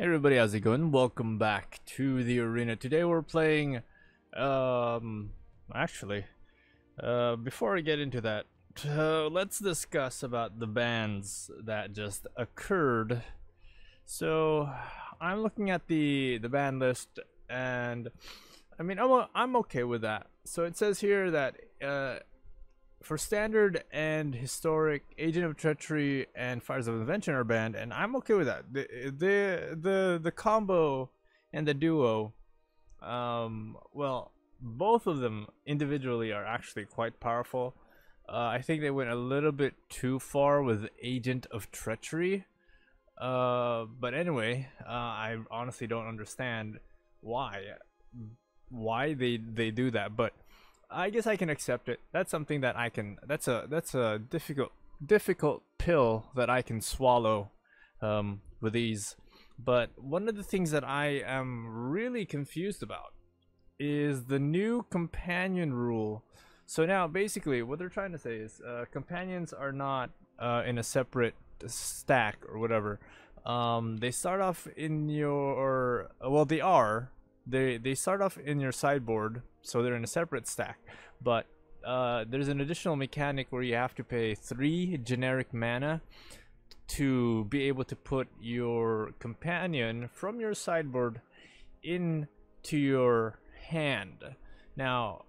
Hey everybody, how's it going? Welcome back to the arena. Today we're playing, actually, before I get into that, let's discuss about the bans that just occurred. So, I'm looking at the ban list, and I mean, I'm okay with that. So it says here that, for standard and historic, Agent of Treachery and Fires of Invention are banned, and I'm okay with that. The combo and the duo, well, both of them individually are actually quite powerful. I think they went a little bit too far with Agent of Treachery. But anyway, I honestly don't understand why they do that, but I guess I can accept it. That's something that I can. That's a difficult pill that I can swallow with ease. But one of the things that I am really confused about is the new companion rule. So now, basically, what they're trying to say is companions are not in a separate stack or whatever. They start off in your they are. They start off in your sideboard, so they're in a separate stack, but there's an additional mechanic where you have to pay 3 generic mana to be able to put your companion from your sideboard into your hand. Now,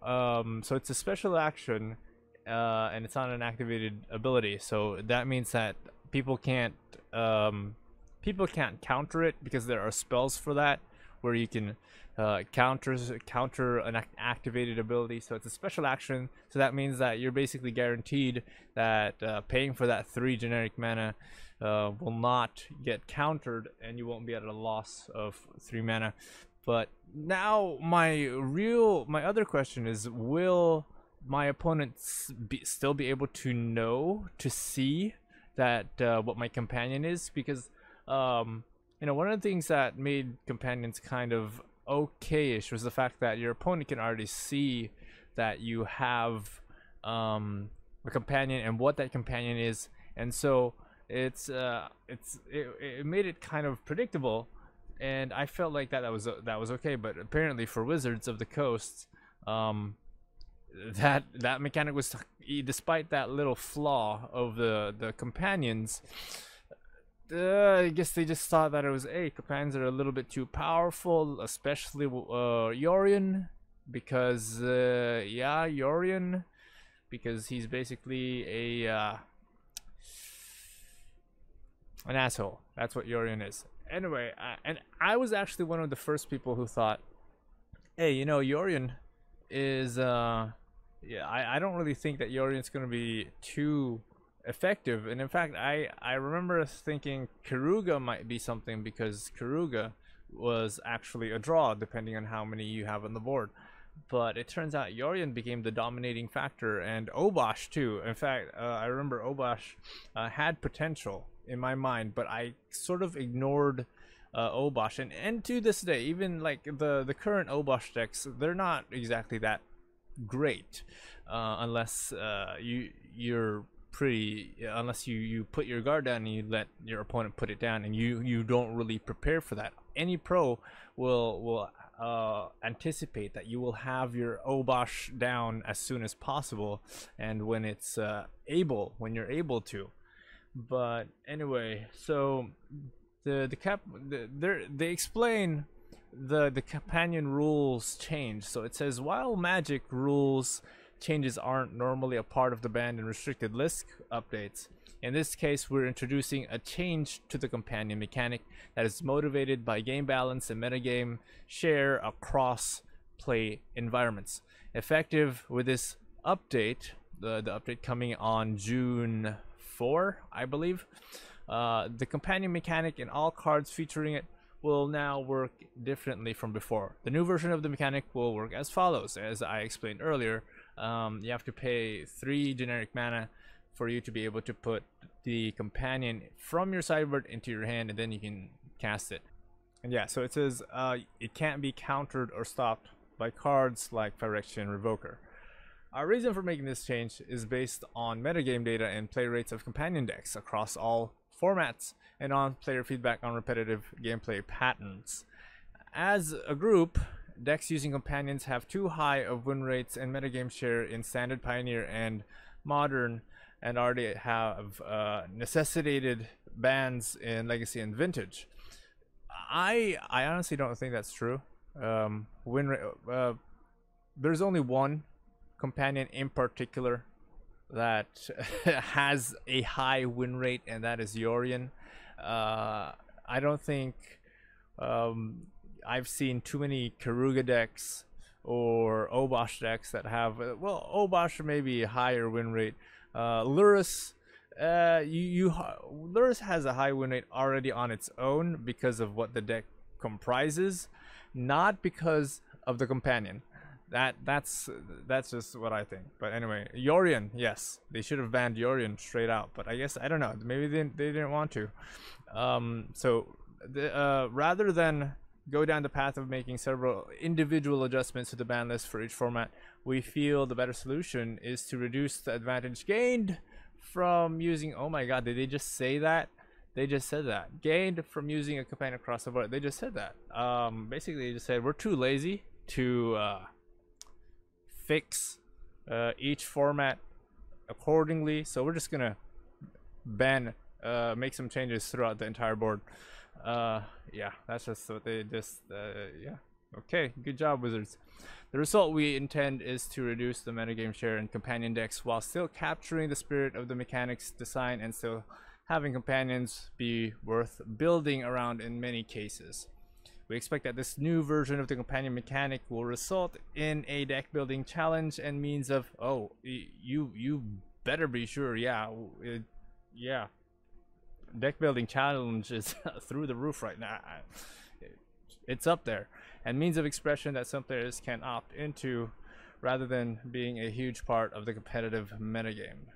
so it's a special action, and it's not an activated ability, so that means that people can't counter it, because there are spells for that where you can counter an activated ability. So it's a special action, so that means that you're basically guaranteed that paying for that 3 generic mana will not get countered, and you won't be at a loss of 3 mana. But now my other question is, will my opponents still be able to see that what my companion is? Because one of the things that made companions kind of okay-ish was the fact that your opponent can already see that you have a companion and what that companion is, and so it made it kind of predictable, and I felt like that was okay. But apparently for Wizards of the Coast, that mechanic was, despite that little flaw of the companions, I guess they just thought that it was, companions are a little bit too powerful, especially Yorion, because Yorion, because he's basically an asshole. That's what Yorion is. Anyway, and I was actually one of the first people who thought, hey, Yorion is I don't really think that Yorion's gonna be too effective, and in fact I remember thinking Karuga might be something, because Karuga was actually a draw depending on how many you have on the board. But it turns out Yorion became the dominating factor, and Obosh too. In fact, I remember Obosh had potential in my mind, but I sort of ignored Obosh, and to this day, even like the current Obosh decks, they're not exactly that great, unless unless you put your guard down and you let your opponent put it down, and you don't really prepare for that. Any pro will anticipate that you will have your Obosh down as soon as possible, and when you're able to. But anyway, so they explain the companion rules change. So it says, while Magic rules changes aren't normally a part of the banned and restricted list updates, in this case we're introducing a change to the companion mechanic that is motivated by game balance and metagame share across play environments. Effective with this update, the update coming on June 4, I believe, the companion mechanic and all cards featuring it will now work differently from before. The new version of the mechanic will work as follows. As I explained earlier, you have to pay 3 generic mana for you to be able to put the companion from your sideboard into your hand, and then you can cast it. And yeah, so it says it can't be countered or stopped by cards like Phyrexian Revoker. Our reason for making this change is based on metagame data and play rates of companion decks across all formats and on player feedback on repetitive gameplay patterns. As a group, decks using companions have too high of win rates and metagame share in standard, pioneer, and modern, and already have necessitated bans in legacy and vintage. I honestly don't think that's true. There's only one companion in particular that has a high win rate, and that is Yorion. I don't think I've seen too many Karuga decks or Obosh decks that have, well, Obosh maybe a higher win rate. Lurrus, Lurrus has a high win rate already on its own because of what the deck comprises, not because of the companion. That's just what I think. But anyway, Yorion, yes, they should have banned Yorion straight out. But I guess, I don't know, maybe they didn't want to. Rather than go down the path of making several individual adjustments to the ban list for each format, we feel the better solution is to reduce the advantage gained from using, oh my god, did they just say that? They just said that. Gained from using a companion across the board. They just said that. Basically, they just said we're too lazy to fix each format accordingly, so we're just gonna make some changes throughout the entire board. Yeah, that's just what they just yeah. Okay, good job, Wizards. The result we intend is to reduce the metagame share in companion decks while still capturing the spirit of the mechanics design and still having companions be worth building around in many cases. We expect that this new version of the companion mechanic will result in a deck building challenge and means of, oh, you better be sure, yeah, deck building challenge is through the roof right now. It's up there, and means of expression that some players can opt into rather than being a huge part of the competitive metagame.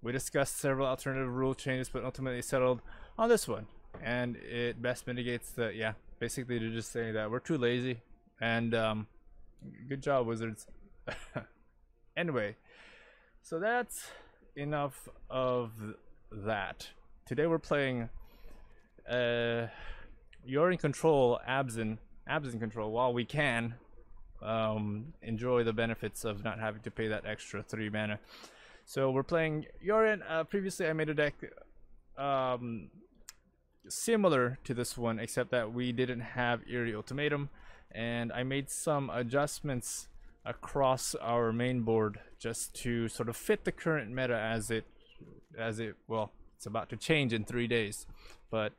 We discussed several alternative rule changes, but ultimately settled on this one, and it best mitigates the, yeah, basically they're just saying that we're too lazy, and good job, Wizards. Anyway, so that's enough of that. Today we're playing You're in Control, Abzan Control, while we can enjoy the benefits of not having to pay that extra 3 mana. So we're playing Yorion. Previously I made a deck similar to this one, except that we didn't have Eerie Ultimatum, and I made some adjustments across our main board just to sort of fit the current meta as it well, it's about to change in 3 days, but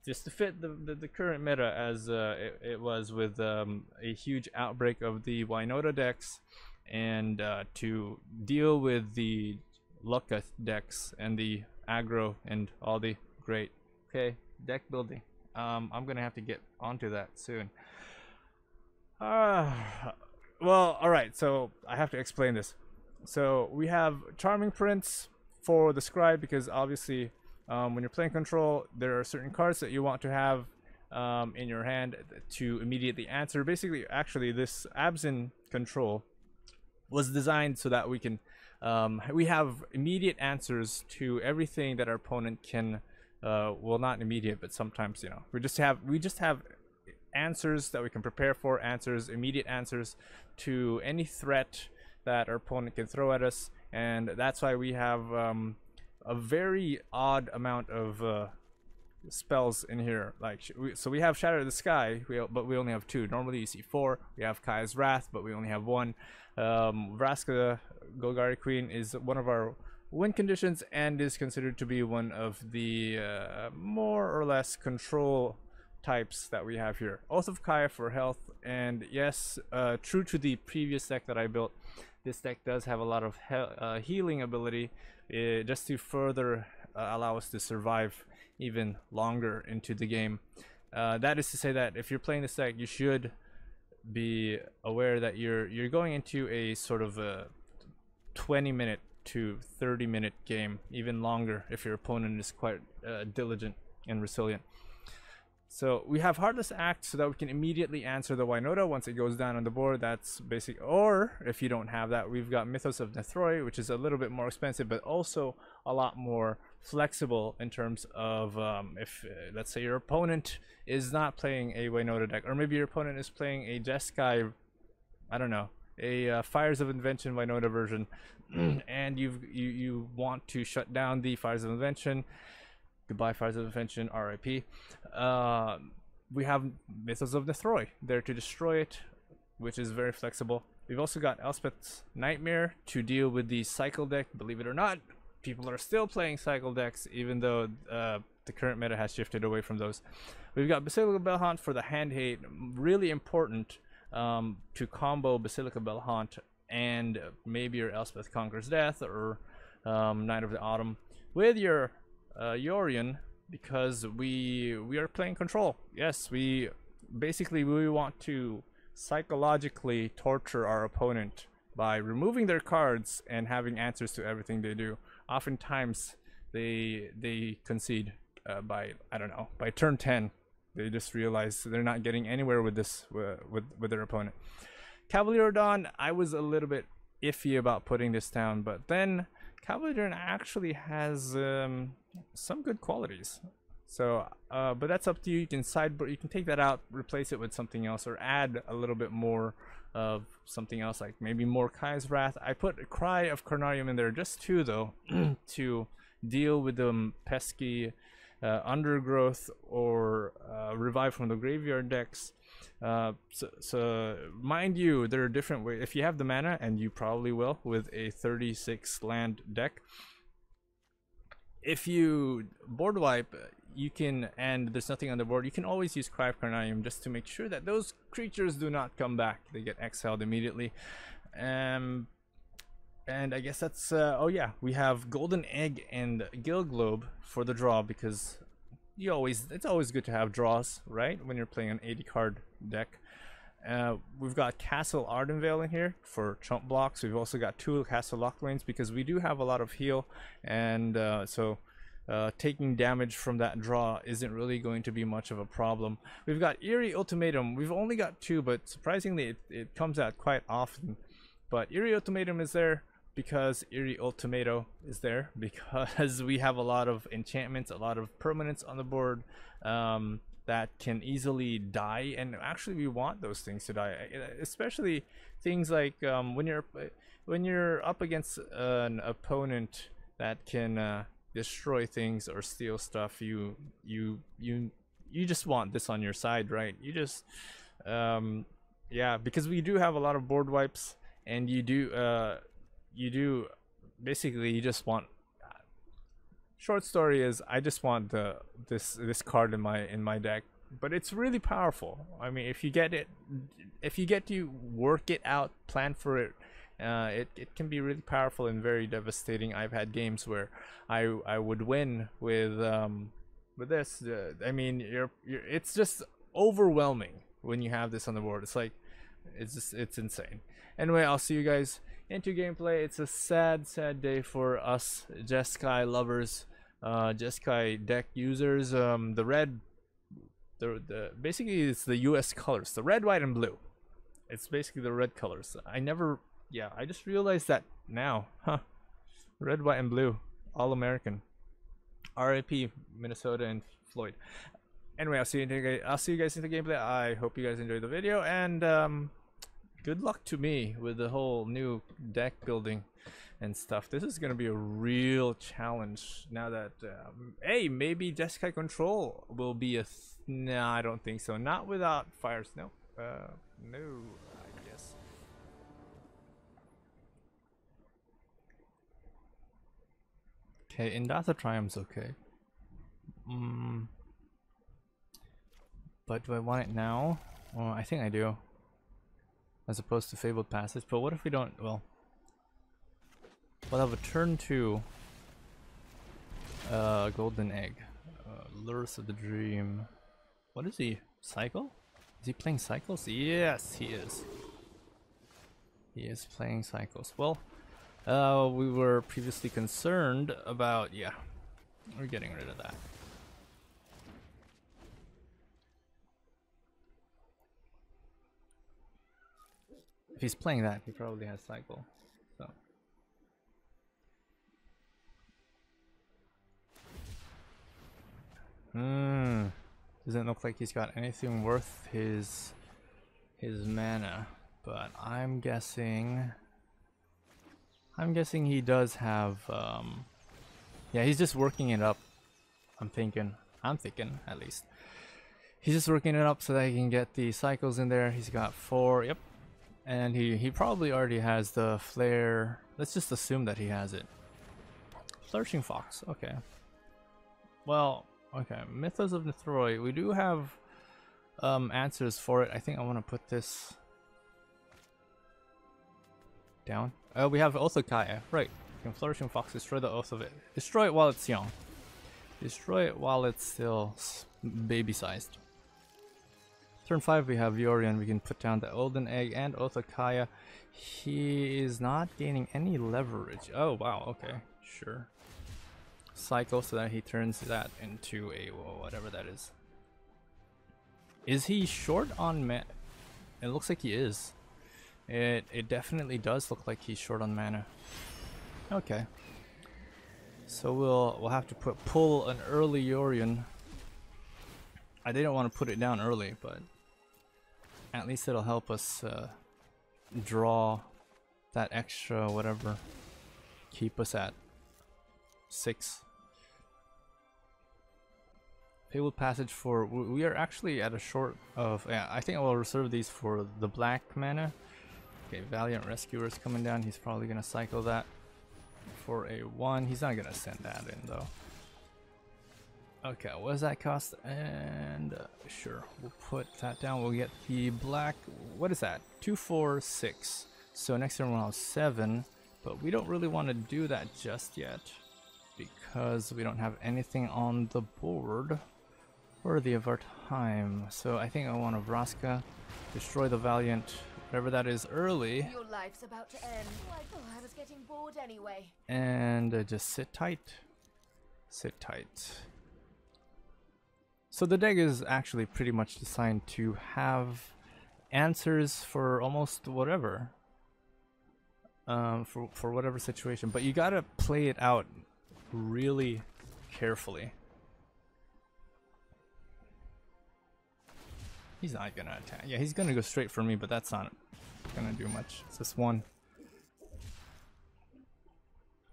just to fit the current meta as it was with a huge outbreak of the Wynota decks, and to deal with the Lucka decks and the aggro and all the great, okay, deck building. I'm gonna have to get onto that soon. Well, alright, so I have to explain this. So we have Charming Prince for the scribe, because obviously when you're playing control, there are certain cards that you want to have in your hand to immediately answer. Basically, actually, this Abzan control was designed so that we can we have immediate answers to everything that our opponent can well, not immediate, but sometimes, you know, we just have answers that we can prepare for, immediate answers to any threat that our opponent can throw at us. And that's why we have a very odd amount of spells in here. Like, so we have Shatter the Sky, but we only have 2. Normally you see 4. We have Kaya's Wrath, but we only have 1. Vraska Golgari Queen is one of our win conditions and is considered to be one of the more or less control types that we have here. Oath of Kaya for health, and yes, true to the previous deck that I built, this deck does have a lot of healing ability, just to further allow us to survive even longer into the game. That is to say that if you're playing this deck, you should be aware that you're going into a sort of a 20-minute to 30-minute game, even longer if your opponent is quite diligent and resilient. So we have Heartless Act so that we can immediately answer the Wynota once it goes down on the board. That's basic. Or if you don't have that, we've got Mythos of Nethroi, which is a little bit more expensive, but also a lot more flexible in terms of if let's say your opponent is not playing a Winota deck, or maybe your opponent is playing a Jeskai, I don't know, a Fires of Invention Winota version, and you want to shut down the Fires of Invention. Goodbye, Fires of Invention, RIP. We have Mythos of Nethroi there to destroy it, which is very flexible. We've also got Elspeth's Nightmare to deal with the cycle deck. Believe it or not, people are still playing cycle decks, even though the current meta has shifted away from those. We've got Basilica Bellhaunt for the hand hate, really important to combo Basilica Bellhaunt and maybe your Elspeth Conquers Death or Night of the Autumn with your Yorion, because we are playing control. Yes, we want to psychologically torture our opponent by removing their cards and having answers to everything they do. Oftentimes they concede by, I don't know, by turn 10 they just realize they're not getting anywhere with this with their opponent. Cavalier Dawn, I was a little bit iffy about putting this down, but then Cavalier Dawn actually has some good qualities. So but that's up to you. You can sideboard, you can take that out, replace it with something else, or add a little bit more of something else, like maybe more Kai's Wrath. I put a Cry of Carnarium in there, just two though, to deal with the pesky Undergrowth or Revive from the Graveyard decks. So mind you, there are different ways. If you have the mana, and you probably will with a 36 land deck, if you board wipe, you can, and there's nothing on the board, you can always use Cry of Carnarium just to make sure that those creatures do not come back. They get exiled immediately. And I guess that's oh yeah, we have Golden Egg and Gil Globe for the draw, because it's always good to have draws, right, when you're playing an 80 card deck. We've got Castle Ardenvale in here for chump blocks. We've also got two Castle Locklwains because we do have a lot of heal, and so taking damage from that draw isn't really going to be much of a problem. We've got Eerie Ultimatum. We've only got two, but surprisingly it comes out quite often. But Eerie Ultimatum is there because Eerie Ultimato is there because we have a lot of enchantments, a lot of permanents on the board that can easily die, and actually we want those things to die, especially things like when you're up against an opponent that can destroy things or steal stuff. You just want this on your side, right? You just yeah, because we do have a lot of board wipes, and you do basically, you just want, short story is, I just want this card in my deck. But it's really powerful. I mean, if you get to work it out, plan for it, it can be really powerful and very devastating. I've had games where I would win with this. I mean, it's just overwhelming when you have this on the board. It's like, it's insane. Anyway, I'll see you guys into gameplay. It's a sad day for us Jeskai lovers, Jeskai deck users. The red, basically it's the US colors, the red, white, and blue. It's basically the red colors. I just realized that now, huh? Red, white, and blue, all American. RIP Minnesota and Floyd. Anyway, I'll see you guys in the gameplay. I hope you guys enjoyed the video, and good luck to me with the whole new deck building and stuff. This is gonna be a real challenge now that hey, maybe Jeskai Control will be a no, I don't think so. Not without Fires. No, no, I guess. Okay, Indatha Triumph's okay. But do I want it now? Well, I think I do, as opposed to Fabled Passage. But what if we don't? Well, we'll have a turn 2 Golden Egg, Lures of the Dream. What is he? Cycle? Is he playing cycles? Yes, he is. He is playing cycles. Well, we were previously concerned about, yeah, we're getting rid of that. If he's playing that, he probably has cycle. So Doesn't look like he's got anything worth his mana, but I'm guessing he does have yeah, he's just working it up. I'm thinking at least. He's just working it up so that he can get the cycles in there. He's got 4, yep. And he probably already has the flare. Let's just assume that he has it. Flourishing Fox, okay. Well, okay, Mythos of Nethroi. We do have answers for it. I think I want to put this down. We have Oath of Kaya, right. Can Flourishing Fox destroy the Oath of it? Destroy it while it's young. Destroy it while it's still baby-sized. Turn 5 we have Yorion. We can put down the Olden Egg and Oath of Kaya. He is not gaining any leverage. Oh wow, okay, sure. Cycle so that he turns that into a whatever that is. Is he short on mana? It looks like he is. It definitely does look like he's short on mana. Okay. So we'll have to pull an early Yorion. I didn't want to put it down early, but at least it'll help us draw that extra whatever. Keep us at 6. Fabled Passage for... We are actually at a short of... Yeah, I think I will reserve these for the black mana. Okay, Valiant Rescuer is coming down. He's probably going to cycle that for a 1. He's not going to send that in though. Okay, what does that cost? And sure, we'll put that down. We'll get the black... What is that? 2, 4, 6. So next turn we'll have 7. But we don't really want to do that just yet, because we don't have anything on the board worthy of our time. So I think I want to Vraska, destroy the Valiant, whatever that is, early. Your life's about to end. I thought I was getting bored anyway. And just sit tight. Sit tight. So the deck is actually pretty much designed to have answers for almost whatever. For whatever situation. But you gotta play it out really carefully. He's not gonna attack. Yeah, he's gonna go straight for me, but that's not gonna do much. It's just 1.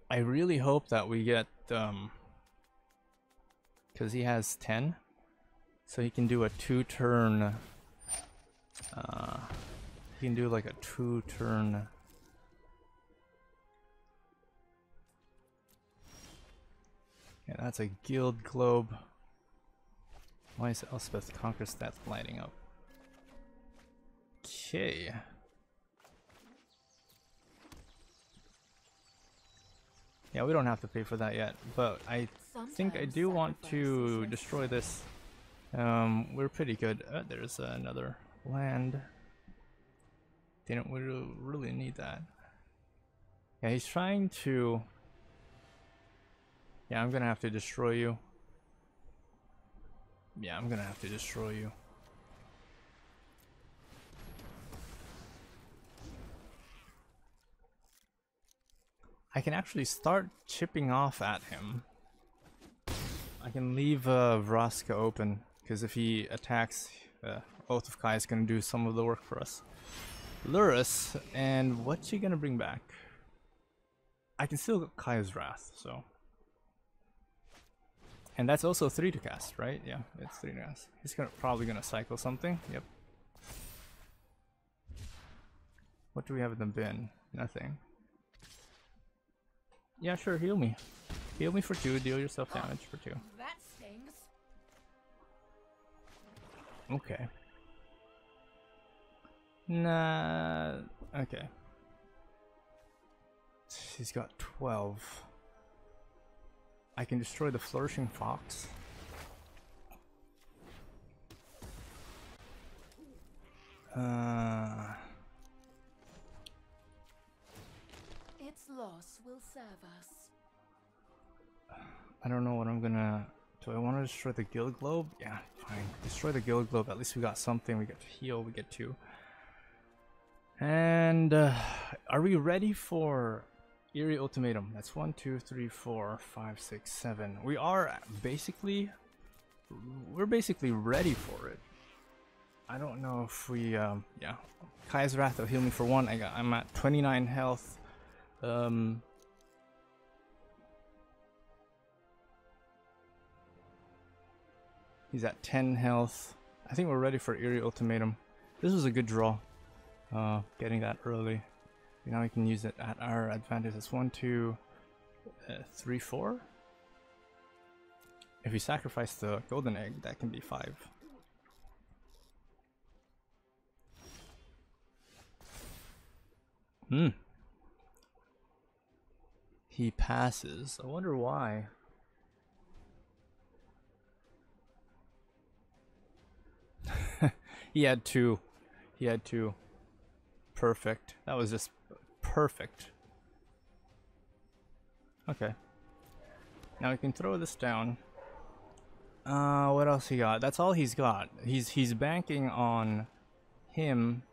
I really hope that we get because he has 10, so he can do a 2-turn. He can do like a 2-turn. Yeah, that's a Guild Globe. Why is Elspeth Conquer stats lighting up? Okay. Yeah, we don't have to pay for that yet, but I think I do want to destroy this. We're pretty good. There's another land. Didn't really need that. Yeah, he's trying to... Yeah, I'm gonna have to destroy you. Yeah, I'm gonna have to destroy you. I can actually start chipping off at him. I can leave Vraska open, because if he attacks, Oath of Kai is gonna do some of the work for us. Lurus, and what's she gonna bring back? I can still get Kaya's Wrath, so... And that's also 3 to cast, right? Yeah, it's 3 to cast. He's probably gonna cycle something. Yep. What do we have in the bin? Nothing. Yeah, sure, heal me. Heal me for 2, deal yourself damage for 2. That stings. Okay. Nah. Okay. He's got 12. I can destroy the Flourishing Fox. Its loss will serve us. I don't know what I'm gonna... Do I want to destroy the Guild Globe? Yeah, fine. Destroy the Guild Globe. At least we got something. We get to heal. We get 2. And are we ready for... Eerie Ultimatum? That's 1, 2, 3, 4, 5, 6, 7. We are basically we're basically ready for it. I don't know if we yeah. Kai's Wrath will heal me for 1. I'm at 29 health. He's at 10 health. I think we're ready for Eerie Ultimatum. This was a good draw. Getting that early. Now we can use it at our advantage. It's 1, 2, 3, 4. If we sacrifice the golden egg, that can be 5. He passes. I wonder why. He had 2. He had 2. Perfect. That was just perfect. Okay. Now we can throw this down. What else he got? That's all he's got. He's banking on him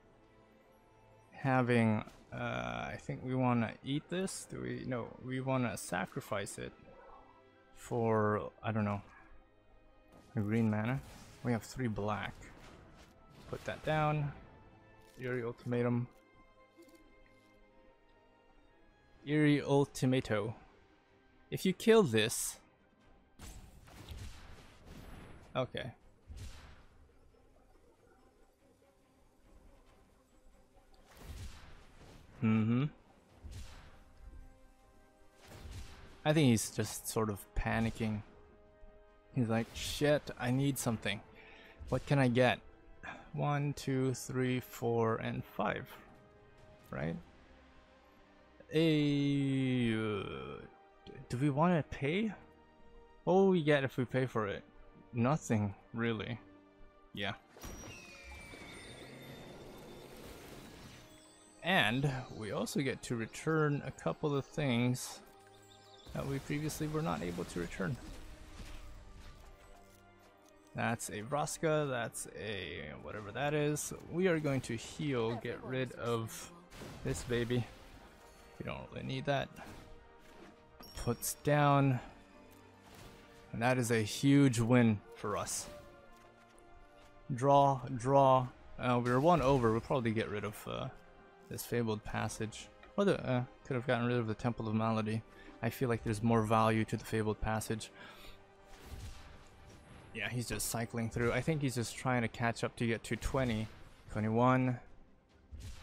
having I think we want to eat this. Do we? No, we want to sacrifice it for, I don't know, a green mana. We have 3 black. Put that down. Eerie Ultimatum. Eerie Ultimato. If you kill this... Okay. I think he's just sort of panicking. He's like, shit, I need something. What can I get? 1, 2, 3, 4, and 5. Right? Do we want to pay? What will we get if we pay for it? Nothing, really. Yeah. And we also get to return a couple of things that we previously were not able to return. That's a Vraska, that's a whatever that is. We are going to heal, get rid of this baby. We don't really need that. Puts down. And that is a huge win for us. Draw, draw. We're 1 over. We'll probably get rid of this Fabled Passage. Or could have gotten rid of the Temple of Malady. I feel like there's more value to the Fabled Passage. Yeah, he's just cycling through. I think he's just trying to catch up to get to 20, 21,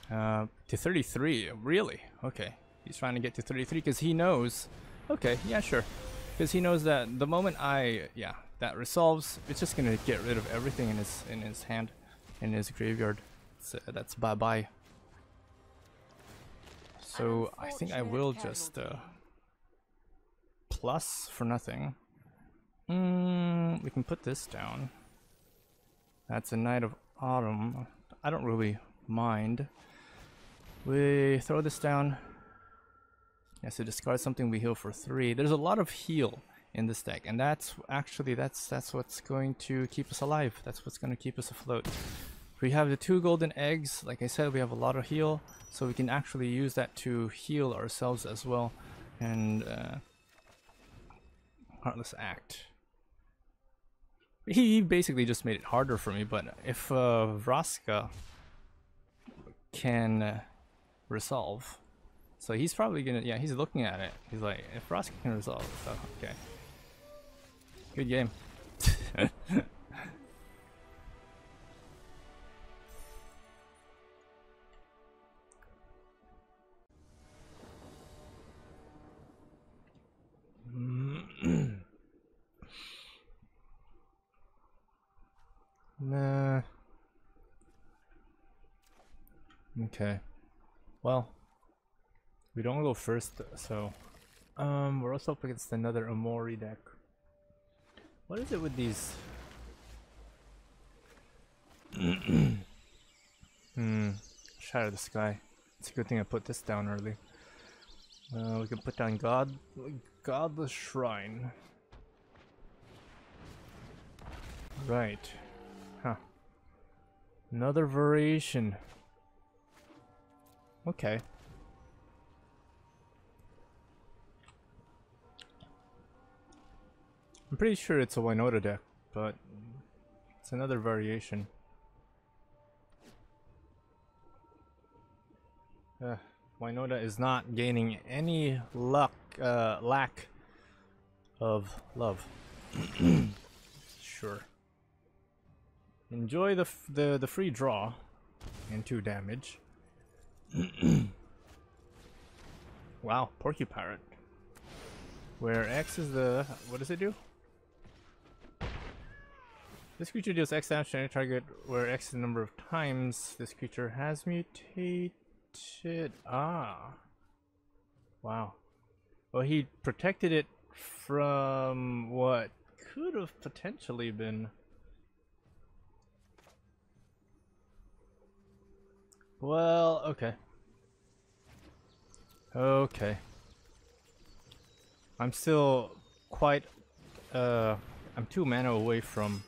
to 33. Really? Okay. He's trying to get to 33 because he knows. Okay, yeah, sure. Because he knows that the moment that resolves, it's just gonna get rid of everything in his hand, in his graveyard. So that's bye bye. So I think I will just plus for nothing. We can put this down. That's a Knight of Autumn. I don't really mind. We throw this down. Yeah, so discard something, we heal for 3. There's a lot of heal in this deck, and that's actually that's what's going to keep us alive. That's what's going to keep us afloat. We have the 2 golden eggs. Like I said, we have a lot of heal, so we can actually use that to heal ourselves as well. And Heartless Act. He basically just made it harder for me, but if Vraska can resolve, so he's probably gonna, yeah, he's looking at it. He's like, if Vraska can resolve, so okay. Good game. Nah. Okay. Well, we don't go first, so we're also up against another Amori deck. What is it with these? Shatter the Sky. It's a good thing I put this down early. We can put down Godless Shrine. Right. Huh. Another variation. Okay. I'm pretty sure it's a Winota deck. but it's another variation. Wynota is not gaining any lack of love. Sure. Enjoy the free draw and 2 damage. Wow, Porcupine. Where X is the... what does it do? This creature deals X damage to any target where X is the number of times this creature has mutated. Ah. Wow. Well, he protected it from what could have potentially been... well, okay. Okay. I'm still quite... I'm 2 mana away from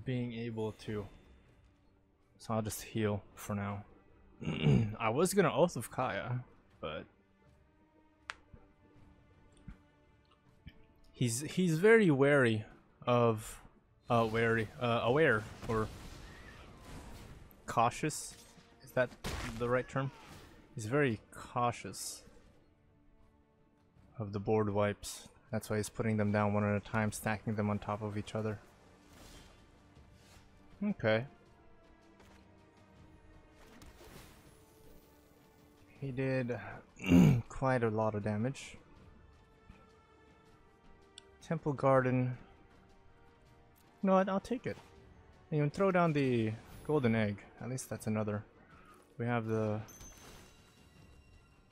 being able to... so I'll just heal for now. I was gonna Oath of Kaya, but... he's very wary of... aware, or... cautious? Is that the right term? He's very cautious of the board wipes. That's why he's putting them down one at a time, stacking them on top of each other. Okay. He did quite a lot of damage. Temple Garden. No, I'll take it. You can throw down the golden egg. At least that's another. We have the...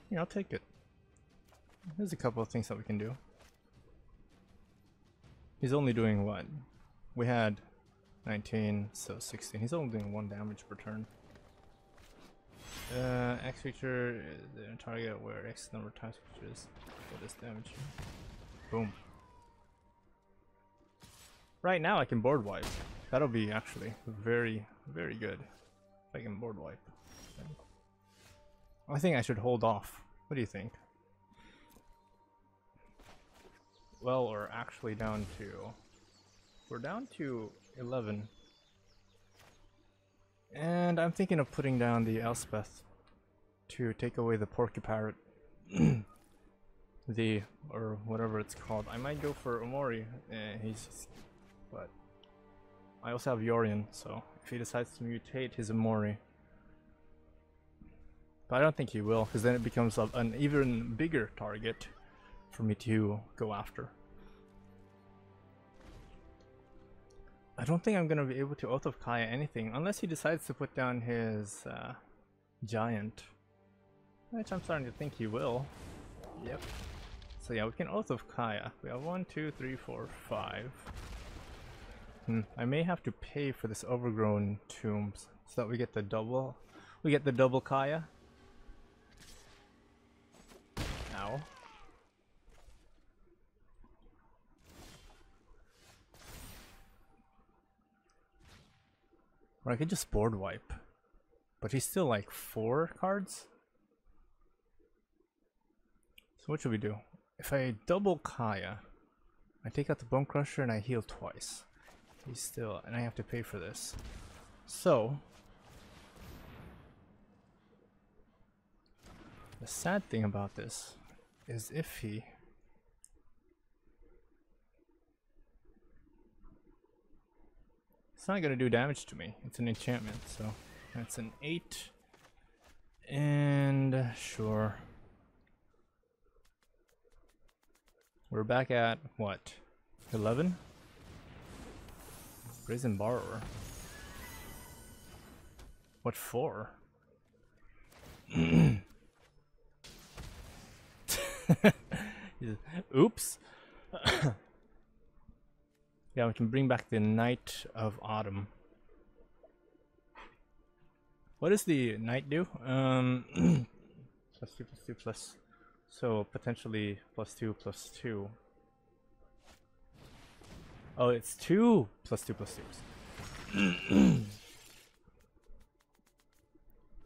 yeah, I'll take it. There's a couple of things that we can do. He's only doing what? We had 19, so 16. He's only doing 1 damage per turn. X feature is the target where X number of times features for this damage. Boom. Right now I can board wipe. That'll be actually very, very good if I can board wipe. I think I should hold off. What do you think? Well, we're actually down to... we're down to 11. And I'm thinking of putting down the Elspeth to take away the Porcupine. The... or whatever it's called. I might go for Omori. He's... but... I also have Yorion, so if he decides to mutate his Omori... but I don't think he will, because then it becomes an even bigger target for me to go after. I don't think I'm going to be able to Oath of Kaya anything, unless he decides to put down his giant. Which I'm starting to think he will. Yep. So yeah, we can Oath of Kaya. We have 1, 2, 3, 4, 5. I may have to pay for this overgrown tombs so that we get the double. We get the double Kaya. Ow. Or I could just board wipe. But he's still like 4 cards. So what should we do? If I double Kaya, I take out the Bone Crusher and I heal twice. He's still, and I have to pay for this. So the sad thing about this is if he it's not gonna do damage to me. It's an enchantment, so that's an 8. And sure. We're back at what? 11? Brazen Borrower. What for? Oops. Yeah, we can bring back the Night of Autumn. What does the night do? +2, +2, plus. So potentially +2, +2. Oh, it's 2 +2, +2s.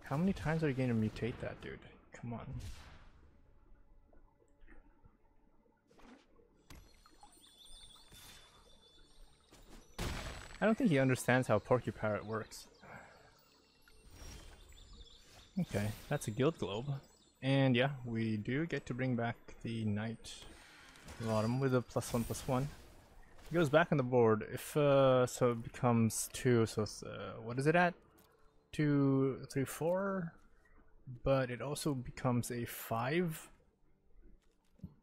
How many times are you going to mutate that, dude? Come on. I don't think he understands how Porky Parrot works. Okay, that's a Guild Globe. And yeah, we do get to bring back the Knight Bottom with a +1/+1. It goes back on the board. If so it becomes 2, so what is it at? 2, 3, 4? But it also becomes a 5.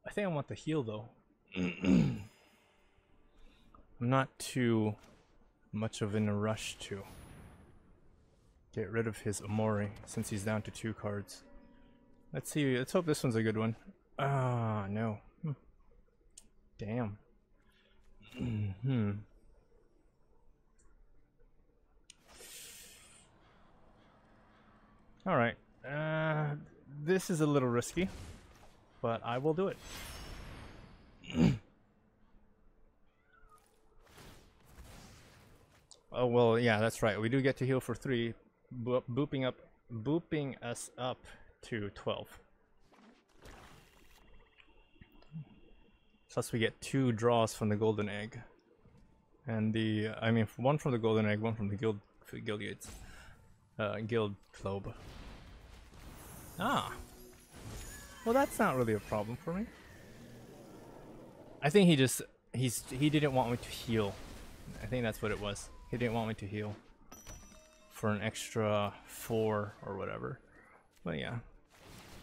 I think I want the heal though. I'm not too much of in a rush to get rid of his Omori since he's down to 2 cards. Let's see, let's hope this one's a good one. Ah, no. Damn. Alright. This is a little risky, but I will do it. Oh well, yeah, that's right. We do get to heal for 3, booping us up to 12. Plus we get 2 draws from the golden egg, and one from the golden egg, one from the guild gates, guild globe. Ah, well that's not really a problem for me. I think he didn't want me to heal. I think that's what it was. He didn't want me to heal for an extra 4 or whatever. But yeah,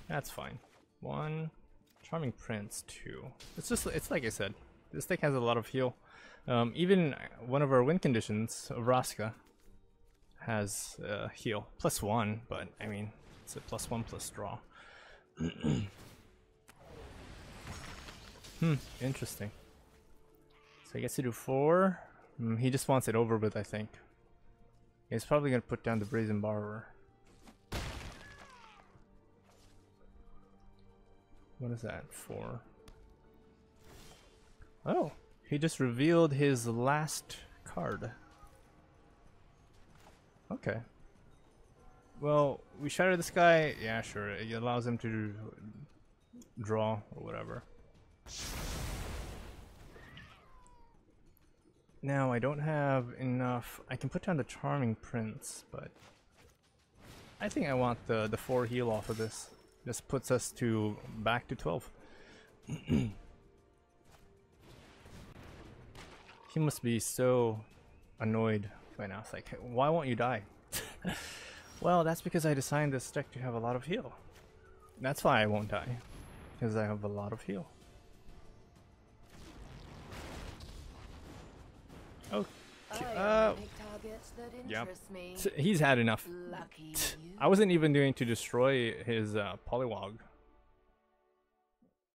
that's fine. 1 Charming Prince, 2. It's like I said, this deck has a lot of heal. Even one of our win conditions, Vraska, has heal +1, but I mean it's a +1 draw. Interesting. So I guess to do 4. He just wants it over with, I think. He's probably gonna put down the Brazen Borrower. What is that for? Oh, he just revealed his last card. Okay. Well, we shatter this guy. Yeah, sure. It allows him to draw or whatever. Now I don't have enough. I can put down the Charming Prince, but I think I want the 4 heal off of this. This puts us back to 12. He must be so annoyed by now. It's like, why won't you die? Well, that's because I designed this deck to have a lot of heal. That's why I won't die, because I have a lot of heal. Okay. Yep. So he's had enough. I wasn't even going to destroy his Polywog.